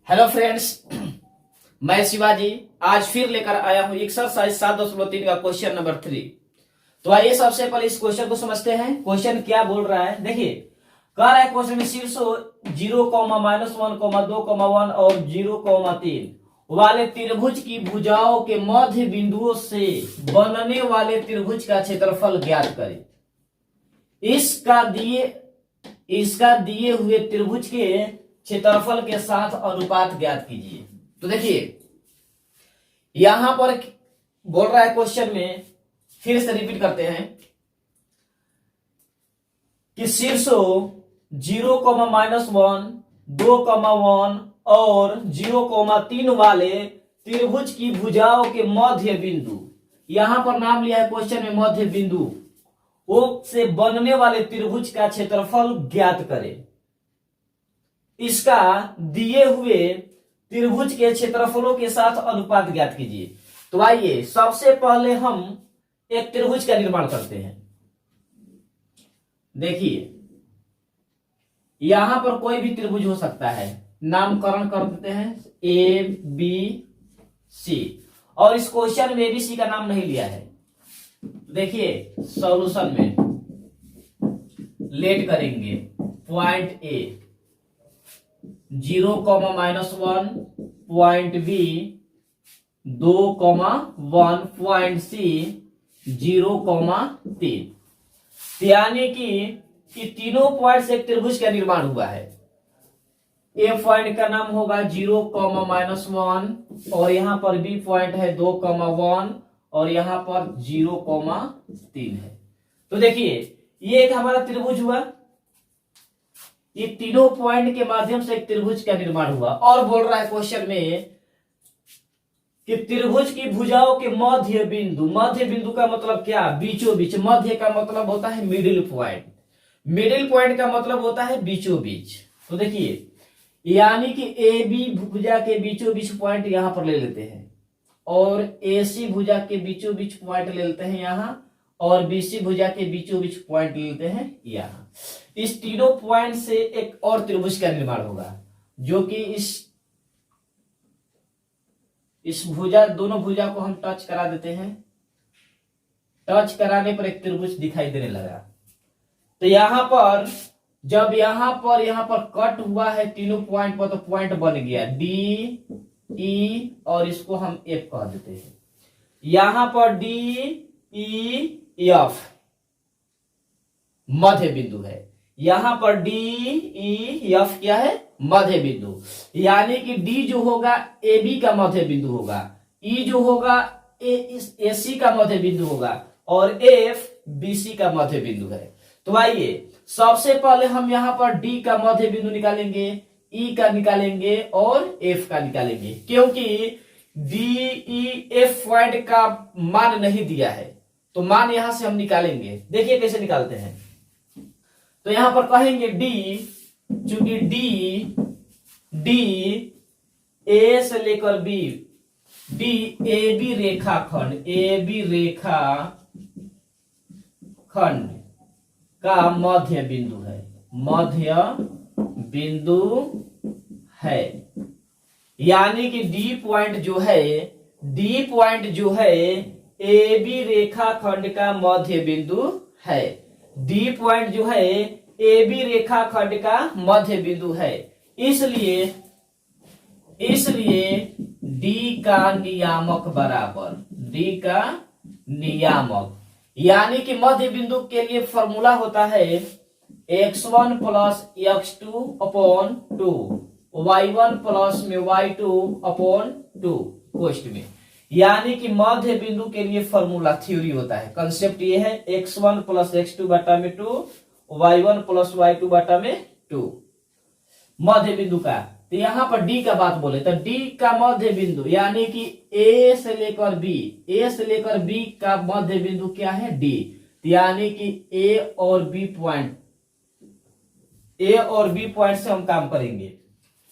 Hello friends, मैं शिवाजी आज फिर लेकर आया हूं एक्सरसाइज 7.3 का क्वेश्चन नंबर 3। तो आइए सबसे पहले इस क्वेश्चन को समझते हैं। क्वेश्चन क्या बोल रहा है, देखिए कह रहा है क्वेश्चन में शीर्षों 0,-1,2,1 और 0,3 वाले त्रिभुज की भुजाओं के मध्य बिंदुओं से बनने वाले त्रिभुज का क्षेत्रफल ज्ञात करें। इसका दिए हुए त्रिभुज के क्षेत्रफल के साथ अनुपात ज्ञात कीजिए। तो देखिए यहां पर बोल रहा है क्वेश्चन में, फिर से रिपीट करते हैं कि शीर्षों 0,-1, 2,1 और 0,3 वाले त्रिभुज की भुजाओं के मध्य बिंदु, यहां पर नाम लिया है क्वेश्चन में मध्य बिंदु ओ से बनने वाले त्रिभुज का क्षेत्रफल ज्ञात करें। इसका दिए हुए त्रिभुज के क्षेत्रफलों के साथ अनुपात ज्ञात कीजिए। तो आइए सबसे पहले हम एक त्रिभुज का निर्माण करते हैं। देखिए यहां पर कोई भी त्रिभुज हो सकता है, नामकरण कर देते हैं ए बी सी, और इस क्वेश्चन में एबीसी का नाम नहीं लिया है। देखिए सॉल्यूशन में लेट करेंगे point A 0,-1, point B 2,1, point C 0,3, यानी कि तीनों पॉइंट से एक त्रिभुज का निर्माण हुआ है। ए पॉइंट का नाम होगा 0,-1 और यहां पर बी पॉइंट है 2,1 और यहां पर 0,3 है। तो देखिए ये एक हमारा त्रिभुज हुआ, ये तीनों पॉइंट के माध्यम से एक त्रिभुज का निर्माण हुआ। और बोल रहा है क्वेश्चन में कि त्रिभुज की भुजाओं के मध्य बिंदु, मध्य बिंदु का मतलब क्या, बीचों बीच। मध्य का मतलब होता है मिडिल पॉइंट, मिडिल पॉइंट का मतलब होता है बीचों बीच। तो देखिए यानी कि ए बी भुजा के बीचों बीच पॉइंट यहां पर ले लेते हैं, और ए सी भुजा के बीचों बीच पॉइंट ले लेते हैं यहां, और बीसी भुजा के बीचों बीच पॉइंट ले लेते हैं यहां। इस तीनों पॉइंट से एक और त्रिभुज का निर्माण होगा, जो कि इस भुजा, दोनों भुजा को हम टच करा देते हैं। टच कराने पर एक त्रिभुज दिखाई देने लगा। तो यहां पर जब यहां पर कट हुआ है तीनों पॉइंट पर, तो पॉइंट बन गया डी ई, और इसको हम एफ कह देते हैं। यहां पर डी ई एफ मध्य बिंदु है, यहां पर डी ई एफ क्या है, मध्य बिंदु। यानी कि डी जो होगा ए बी का मध्य बिंदु होगा, ई जो होगा ए सी का मध्य बिंदु होगा, और एफ बी सी का मध्य बिंदु है। तो आइए सबसे पहले हम यहां पर डी का मध्य बिंदु निकालेंगे, ई का निकालेंगे और एफ का निकालेंगे, क्योंकि डी ई एफ पॉइंट का मान नहीं दिया है, तो मान यहां से हम निकालेंगे। देखिए कैसे निकालते हैं। तो यहां पर कहेंगे डी, चूंकि डी ए से लेकर बी, डी ए बी रेखाखंड, ए बी रेखाखंड का मध्य बिंदु है, मध्य बिंदु है। यानी कि डी पॉइंट जो है ए बी रेखाखंड का मध्य बिंदु है। डी पॉइंट जो है ए बी रेखाखंड का मध्य बिंदु है। इसलिए डी का नियामक बराबर, डी का नियामक, यानी कि मध्य बिंदु के लिए फॉर्मूला होता है x1 plus x2 upon 2, y1 plus में y2 अपॉन 2 पोस्ट में। यानी कि मध्य बिंदु के लिए फॉर्मूला थ्योरी होता है, कंसेप्ट ये है x1 प्लस x2 बटा में 2, y1 प्लस y2 बटा में 2 मध्य बिंदु का। तो यहां पर डी का बात बोले तो डी का मध्य बिंदु यानी कि ए से लेकर बी का मध्य बिंदु क्या है, डी। यानी कि ए और बी पॉइंट से हम काम करेंगे,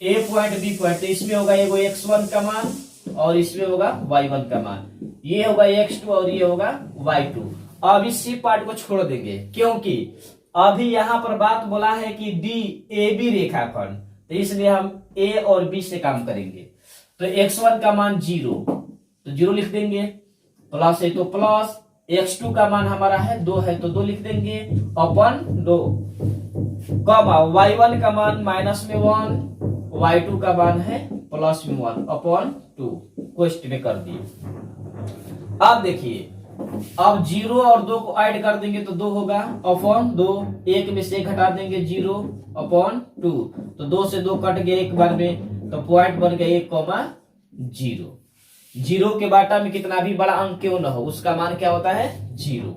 ए पॉइंट बी पॉइंट। तो इसमें होगा एगो x1 का मान और इसमें होगा y1 का मान, ये होगा x2 और ये होगा y2। अब इस सी पार्ट को छोड़ देंगे, क्योंकि अभी यहां पर बात बोला है कि डी ए बी रेखाखंड, तो इसलिए हम ए और बी से काम करेंगे। तो x1 का मान 0, तो 0 लिख देंगे, प्लस है तो प्लस, x2 का मान हमारा है 2 है तो 2 लिख देंगे अपन 2, कॉमा y1 का मान माइनस में 1, y2 का मान है प्लस में 1 अपन 2, क्वेश्चन में कर दिए। अब देखिए, अब 0 और 2 को ऐड कर देंगे तो 2 होगा अपन 2, एक में से एक घटा देंगे 0 अपन 2, तो 2 से 2 कट गया एक बार में, तो पॉइंट बन गया 1,0। 0 के बाटा में कितना भी बड़ा अंक क्यों ना हो उसका मान क्या होता है 0।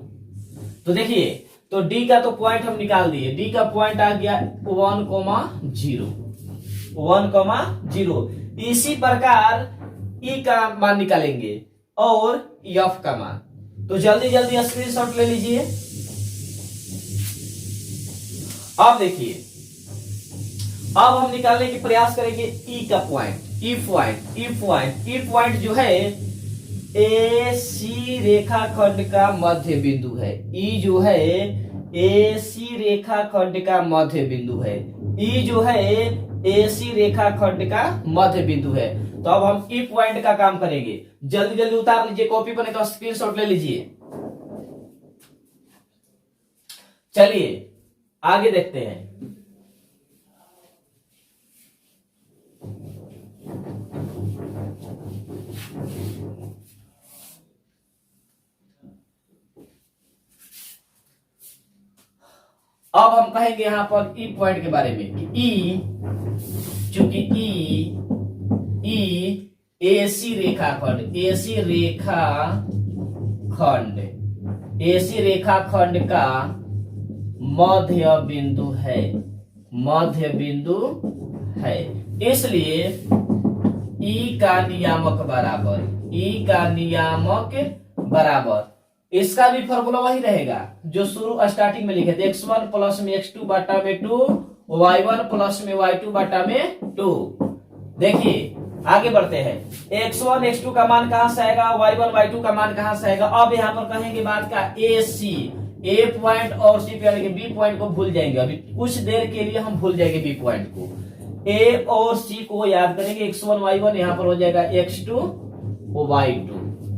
तो देखिए, तो डी का तो पॉइंट हम निकाल दिए, डी का पॉइंट आ गया 1,0, 1,0। इसी प्रकार ई का मान निकालेंगे और एफ का मान। तो जल्दी जल्दी स्क्रीनशॉट ले लीजिए। अब देखिए, अब हम निकालने की प्रयास करेंगे ई का पॉइंट, ई पॉइंट जो है ए सी रेखाखंड का मध्य बिंदु है। ई जो है ए सी रेखाखंड का मध्य बिंदु है, ई जो है ए सी रेखाखंड का मध्य बिंदु है। तो अब हम ई पॉइंट का काम करेंगे, जल्दी जल्दी उतार लीजिए, कॉपी बने तो स्क्रीनशॉट ले लीजिए। चलिए आगे देखते हैं। अब हम कहेंगे यहां पर ई पॉइंट के बारे में कि ई, चूंकि ई एसी रेखाखंड, एसी रेखाखंड का मध्य बिंदु है, इसलिए ई का नियामक बराबर, इसका भी फॉर्मूला वही रहेगा जो शुरू स्टार्टिंग में लिखे थे, x1 प्लस में x2 बटा में 2, y1 प्लस में y2 बटा में 2। देखिए आगे बढ़ते हैं, x1 x2 का मान कहां से आएगा, y1 y2 का मान कहां से आएगा। अब यहां पर कहेंगे बात का ए पॉइंट और सी पे बी पॉइंट को भूल जाएंगे, अभी कुछ देर के लिए हम भूल जाएंगे बी पॉइंट को, ए और सी को याद करेंगे। x1 y1 यहां पर हो जाएगा x2 y2।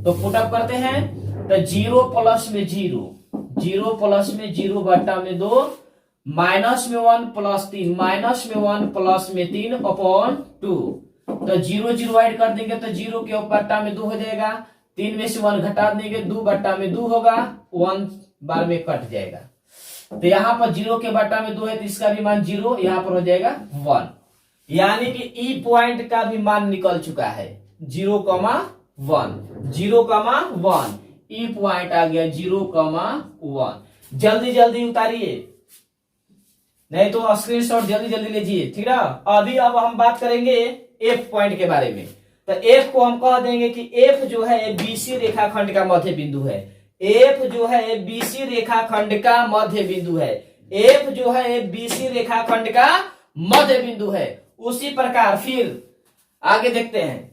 तो पुटअप करते हैं, तो 0 प्लस में 0 बटा में 2, माइनस में 1 प्लस 3, माइनस में 1 प्लस में 3 अपॉन 2। तो 0 0 ऐड कर देंगे तो 0 के बट्टा में 2 हो जाएगा, 3 में से 1 घटा देंगे 2 बट्टा में 2 होगा, 1 बार में कट जाएगा। तो यहाँ पर 0 के बट्टा में 2 है तो इसका भी मान 0, यहाँ पर हो जाएगा 1, यानी कि ई पॉइंट का भी मान निकल चुका है 0,1, ई पॉइंट आ गया 0,1। जल्दी जल्दी उतारिए, नहीं तो स्क्रीनशॉट जल्दी जल्दी लीजिए, ठीक है। अभी अब हम बात करेंगे एफ पॉइंट के बारे में। तो एफ को हम कह देंगे कि एफ जो है बीसी रेखाखंड का मध्य बिंदु है, एफ जो है बीसी रेखाखंड का मध्य बिंदु है, एफ जो है बीसी रेखाखंड का मध्य बिंदु है। उसी प्रकार फिर आगे देखते हैं,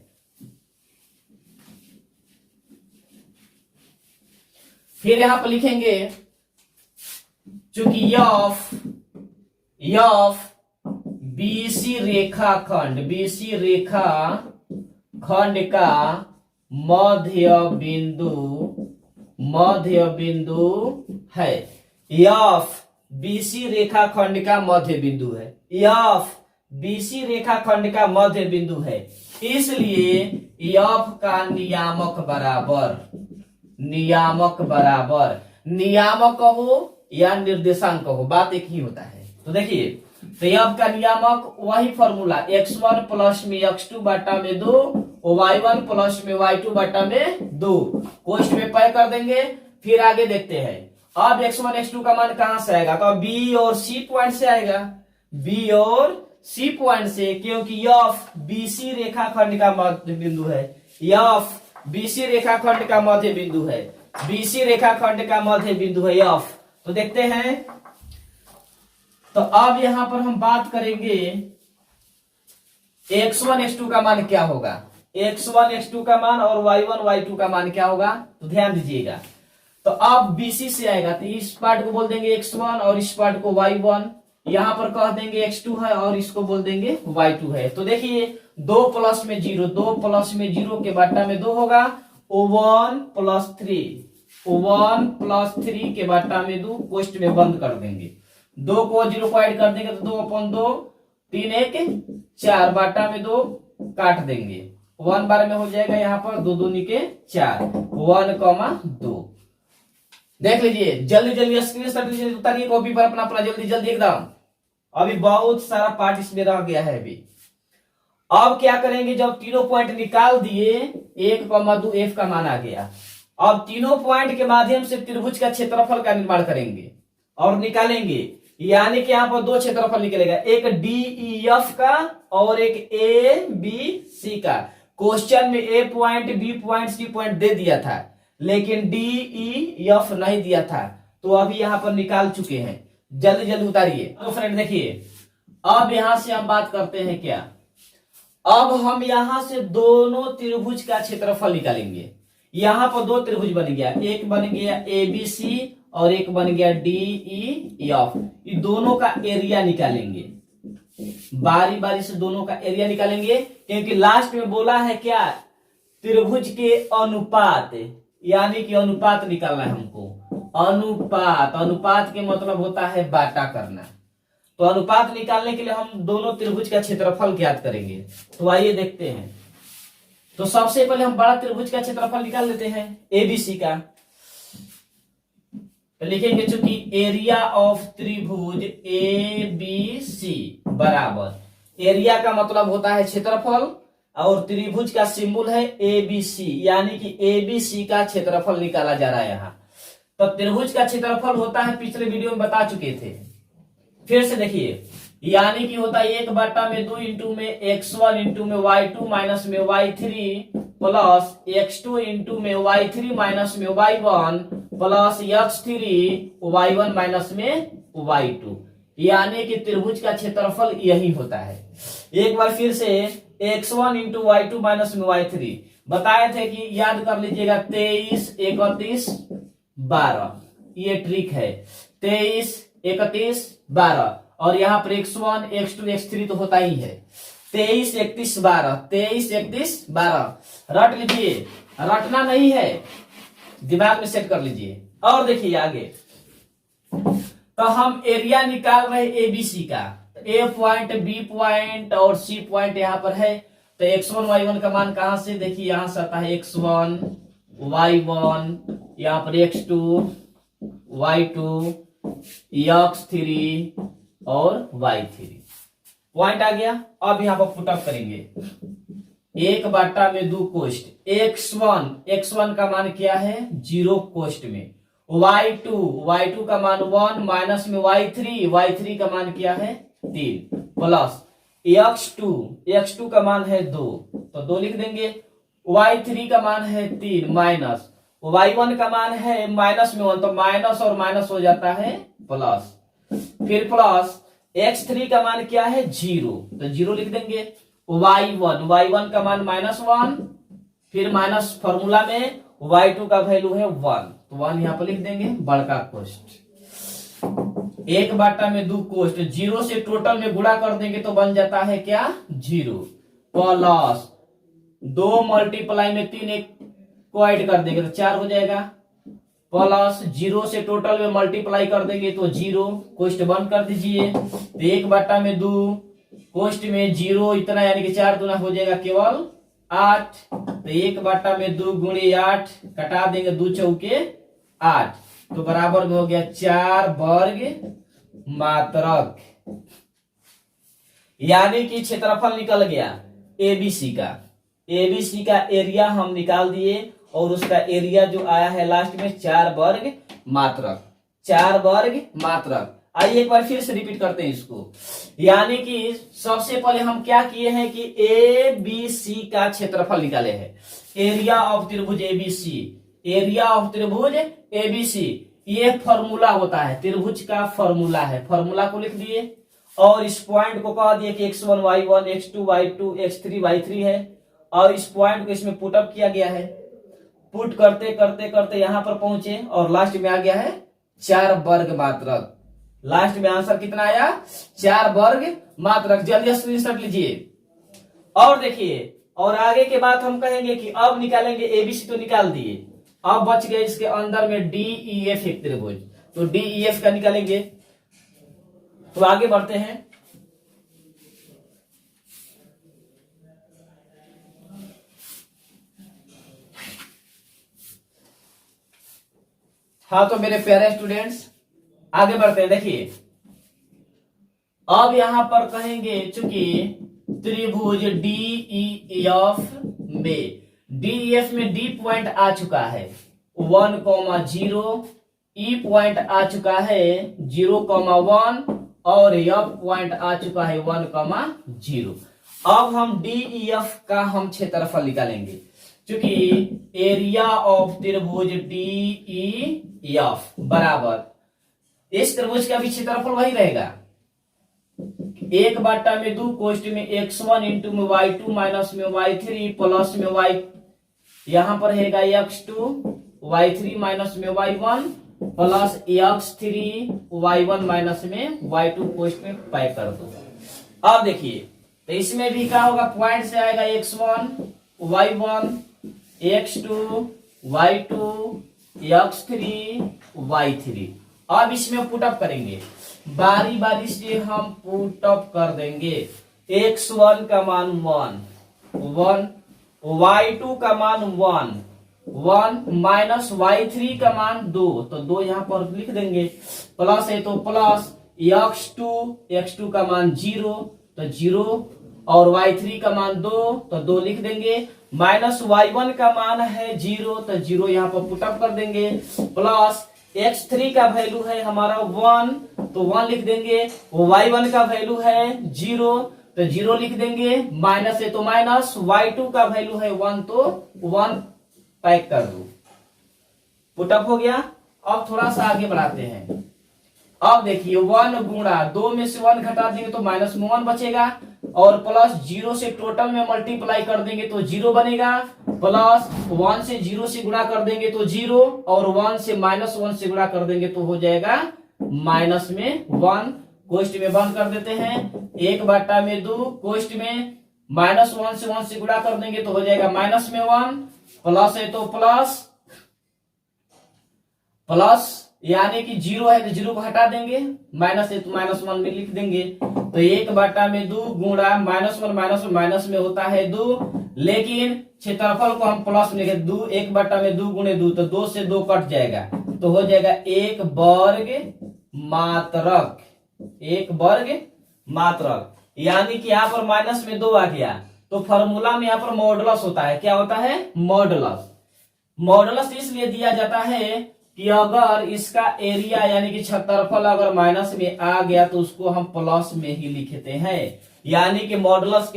फिर यहां पर लिखेंगे चूंकि यफ बीसी रेखाखंड का मध्य बिंदु है, यफ बीसी रेखाखंड का मध्य बिंदु है, यफ बीसी रेखाखंड का मध्य बिंदु है, इसलिए यफ का नियामक कहो या निर्देशांक कहो, बात एक ही होता है। तो देखिए, तो यफ का नियामक वही फॉर्मूला x1 प्लस में x2 बटा में 2, y1 प्लस में y2 बटा में 2, कोष्ठ में पै कर देंगे। फिर आगे देखते हैं, अब x1 x2 का मान कहां से आएगा, तो बी और सी पॉइंट से आएगा, बी और सी पॉइंट से, क्योंकि यफ बीसी रेखाखंड का मध्य बिंदु है, यफ बीसी रेखाखंड का मध्य बिंदु है, बीसी रेखाखंड का मध्य बिंदु है यफ। तो देखते हैं, तो अब यहां पर हम बात करेंगे x1 x2 का मान क्या होगा, x1 x2 का मान और y1 y2 का मान क्या होगा। तो ध्यान दीजिएगा, तो अब BC से आएगा तो इस पार्ट को बोल देंगे x1 और इस पार्ट को y1, यहाँ पर कह देंगे x2 है और इसको बोल देंगे y2 है। तो देखिए 2 प्लस में 0, 2 प्लस में 0 के बट्टा में 2 होगा, 1 प्लस 3, 1 प्लस 3 के बट्टा में 2 कोष्ट में बंद कर देंगे। 2 को 0 को ऐड कर देंगे तो 2/2, 3 1 4, बट्टा में 2 काट देंगे, 1 बार में हो जाएगा यहाँ पर 2 2 निके 4, 1,2। देख लीजिए, जल्दी जल्दी स्क्रीनशॉट उतारिए कॉपी पर अपना जल्दी जल्दी एकदम। अभी बहुत सारा पार्ट इसमें रह गया है। अभी अब क्या करेंगे, जब तीनों पॉइंट निकाल दिए, 1,2 f का मान आ गया। अब तीनों पॉइंट के माध्यम से त्रिभुज का क्षेत्रफल का निर्माण करेंगे और निकालेंगे, यानी कि यहाँ पर 2 क्षेत्रफल निकलेगा, एक DEF का और एक ABC का। क्वेश्चन में A point, B point, C point दे दिया था, लेकिन DEF नहीं दिया था, तो अभी यहाँ पर निकाल चुके हैं। जल्दी जल्दी उतारिए। तो फ्रेंड देखिए, अब यहां से हम बात करते हैं क्या, अब हम यहां से दोनों त्रिभुज का क्षेत्रफल निकालेंगे। यहां पर 2 त्रिभुज बन गया, एक बन गया ABC और एक बन गया DEF। ये दोनों का एरिया निकालेंगे, बारी बारी से दोनों का एरिया निकालेंगे, क्योंकि लास्ट में बोला है क्या, त्रिभुज के अनुपात, यानी कि अनुपात निकालना है हमको। अनुपात, अनुपात के मतलब होता है बाटा करना। तो अनुपात निकालने के लिए हम दोनों त्रिभुज का क्षेत्रफल ज्ञात करेंगे। तो आइए देखते हैं। तो सबसे पहले हम बड़ा त्रिभुज का क्षेत्रफल निकाल लेते हैं, ABC का। तो लिखेंगे, चूंकि एरिया ऑफ त्रिभुज ABC बराबर, एरिया का मतलब होता है क्षेत्रफल और त्रिभुज का सिंबल है ABC, यानी कि ABC का क्षेत्रफल निकाला जा रहा है यहाँ। तो त्रिभुज का क्षेत्रफल होता है, पिछले वीडियो में बता चुके थे, फिर से देखिए, यानी कि होता है 1/2 इंटू में x1 इंटू में y2 माइनस में y3 प्लस x2 इंटू में y3 माइनस में y1 plus x3 y1 minus में y2, यानी कि त्रिभुज का क्षेत्रफल यही होता है। एक बार फिर से, x1 इंटू y2 माइनस में y3 बताए थे कि याद कर लीजिएगा, 23 31 12, ये ट्रिक है, 23 31 12, और यहाँ पर x1 x2 x3 तो होता ही है, 23 31 12, 23 31 12 रट लीजिए, रटना नहीं है, दिमाग में सेट कर लीजिए। और देखिए आगे, तो हम एरिया निकाल रहे ABC का, A पॉइंट, B पॉइंट और C पॉइंट यहाँ पर है। तो x1 y1 का मान कहां से, देखिए यहां से आता है x1 y1, यहाँ पर x2 y2 x3 और y3 पॉइंट आ गया। अब यहाँ पर पुटअप करेंगे, 1/2 कोष्ट, x1 का मान क्या है 0 कोष्ट में, y2 का मान 1 माइनस में y3 का मान क्या है 3 प्लस x2 का मान है 2, तो 2 लिख देंगे, y3 का मान है 3 माइनस y1 का मान है माइनस में 1, तो माइनस और माइनस हो जाता है प्लस, फिर प्लस x3 का मान क्या है 0, तो 0 लिख देंगे, y1 का मान -1, फिर माइनस फॉर्मूला में y2 का वैल्यू है 1, तो 1 यहाँ पर लिख देंगे, बड़का कोष्ट, 1/2 कोष्ट, 0 से टोटल में गुणा कर देंगे तो बन जाता है क्या 0, प्लस 2 मल्टीप्लाई में 3 एक को ऐड कर देंगे तो 4 हो जाएगा, प्लस 0 से टोटल में मल्टीप्लाई कर देंगे तो 0, कोष्ट बंद कर दीजिए। तो 1/2 कोष्ट में 0 इतना, यानी कि 4 दूना हो जाएगा केवल 8, तो 1/2 गुणे 8 कटा देंगे, 2 चौके 8, तो बराबर में हो गया 4 वर्ग मात्रक, यानी कि क्षेत्रफल निकल गया ABC का एरिया हम निकाल दिए, और उसका एरिया जो आया है लास्ट में 4 वर्ग मात्रक। आइए एक बार फिर से रिपीट करते हैं इसको, यानी कि सबसे पहले हम क्या किए हैं कि ABC का क्षेत्रफल निकाले हैं, एरिया ऑफ त्रिभुज ABC, ये फॉर्मूला होता है, त्रिभुज का फॉर्मूला है, फॉर्मूला को लिख दिए, और इस पॉइंट को कह दिए कि x1 y1 x2 y2 x3 y3 है, और इस पॉइंट को इसमें पुटअप किया गया है, पुट करते करते करते यहां पर पहुंचे और लास्ट में आ गया है 4 वर्ग मात्रक, लास्ट में आंसर कितना आया 4 वर्ग मात्रक। जल्दी स्क्रीनशॉट लीजिए। और देखिए, और आगे के बाद हम कहेंगे कि अब निकालेंगे एबीसी तो निकाल दिए, अब बच गए इसके अंदर में डी ई एफ एक त्रिभुज, तो डी ई एफ का निकालेंगे। तो आगे बढ़ते हैं। हाँ तो मेरे प्यारे स्टूडेंट्स आगे बढ़ते हैं। देखिए अब यहां पर कहेंगे चूंकि त्रिभुज DEF में DEF में डी पॉइंट आ चुका है 1,0, ई पॉइंट आ चुका है 0,1 और एफ पॉइंट आ चुका है 1,0। अब हम DEF का हम क्षेत्रफल निकालेंगे, क्योंकि एरिया ऑफ त्रिभुज DEF बराबर इस त्रिभुज का भी क्षेत्रफल वही रहेगा 1/2 कोष्ट में x1 इंटू में y2 माइनस में y3 प्लस में y यहां पर रहेगा x2 y3 माइनस में y1 plus x3 y1 minus में y2 कोष्ट में पैक कर दो। अब देखिए तो इसमें भी क्या होगा, पॉइंट से आएगा x1 y1 x2 y2 x3 y3। अब इसमें पुटअप करेंगे, बारी बारी से हम पुटअप कर देंगे। x1 का मान 1 y2 का मान 1 माइनस y3 का मान 2, तो 2 यहां पर लिख देंगे, प्लस है तो प्लस x2 का मान 0 तो 0 और y3 का मान 2 तो 2 लिख देंगे, माइनस y1 का मान है 0 तो 0 यहां पर पुटअप कर देंगे, प्लस x3 का वैल्यू है हमारा 1 तो 1 लिख देंगे, y1 का वैल्यू है 0 तो 0 लिख देंगे, माइनस है तो माइनस, y2 का वैल्यू है 1 तो 1 पैक कर दो। पुटअप हो गया। अब थोड़ा सा आगे बढ़ाते हैं। अब देखिए 1 गुणा 2 में से 1 घटा देंगे तो माइनस में 1 बचेगा, और प्लस 0 से टोटल में मल्टीप्लाई कर देंगे तो 0 बनेगा, प्लस 1 से 0 से गुणा कर देंगे तो 0 और 1 से माइनस 1 से गुणा कर देंगे तो हो जाएगा माइनस में 1। कोष्ट में बंद कर देते हैं, 1/2 कोष्ट में माइनस 1 से 1 से गुणा कर देंगे तो हो जाएगा माइनस में 1, प्लस है तो प्लस यानी कि 0 है तो 0 को हटा देंगे, माइनस है तो माइनस 1 में लिख देंगे, तो 1/2 गुणा माइनस में होता है 2, लेकिन क्षेत्रफल को हम प्लस में लिखे 1/2 गुणे 2 तो 2 से 2 कट जाएगा तो हो जाएगा 1 वर्ग मात्रक, 1 वर्ग मात्रक, यानी कि यहाँ पर माइनस में 2 आ गया तो फॉर्मूला में यहाँ पर मॉडुलस होता है। क्या होता है? मॉडुलस इसलिए दिया जाता है कि अगर इसका एरिया यानी कि क्षेत्रफल अगर माइनस में आ गया तो उसको हम प्लस में ही लिखते हैं, यानी कि मॉडुलस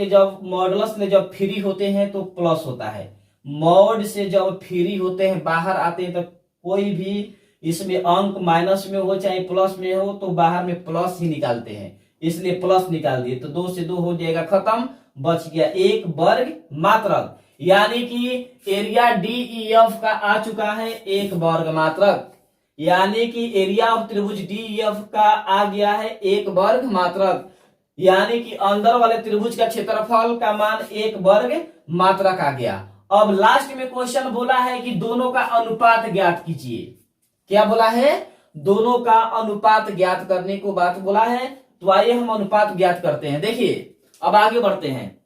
में जब फ्री होते हैं तो प्लस होता है, मॉड से जब फ्री होते हैं बाहर आते हैं तो कोई भी इसमें अंक माइनस में हो चाहे प्लस में हो तो बाहर में प्लस ही निकालते हैं, इसलिए प्लस निकाल दिए तो 2 से 2 हो जाएगा खत्म, बच गया 1 वर्ग मात्रक, यानी कि एरिया DEF का आ चुका है 1 वर्ग मात्रक, यानी कि एरिया ऑफ त्रिभुज DEF का आ गया है 1 वर्ग मात्रक, यानी कि अंदर वाले त्रिभुज का क्षेत्रफल का मान 1 वर्ग मात्रक आ गया। अब लास्ट में क्वेश्चन बोला है कि दोनों का अनुपात ज्ञात कीजिए। क्या बोला है? दोनों का अनुपात ज्ञात करने को बात बोला है, तो आइए हम अनुपात ज्ञात करते हैं। देखिए अब आगे बढ़ते हैं,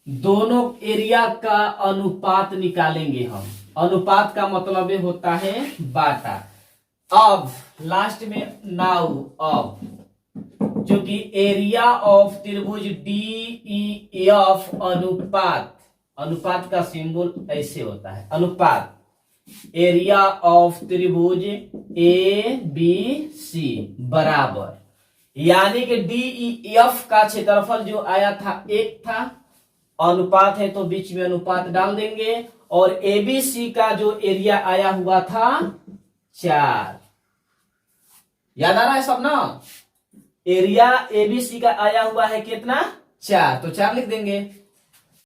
दोनों एरिया का अनुपात निकालेंगे हम। अनुपात का मतलब होता है बाटा। अब लास्ट में नाउ अब क्योंकि एरिया ऑफ त्रिभुज DEF अनुपात का सिंबल ऐसे होता है, अनुपात एरिया ऑफ त्रिभुज ABC बराबर, यानी कि DEF का क्षेत्रफल जो आया था 1 था, अनुपात है तो बीच में अनुपात डाल देंगे, और ABC का जो एरिया आया हुआ था 4, याद आ रहा है सब ना? एरिया ABC का आया हुआ है कितना? 4, तो 4 लिख देंगे,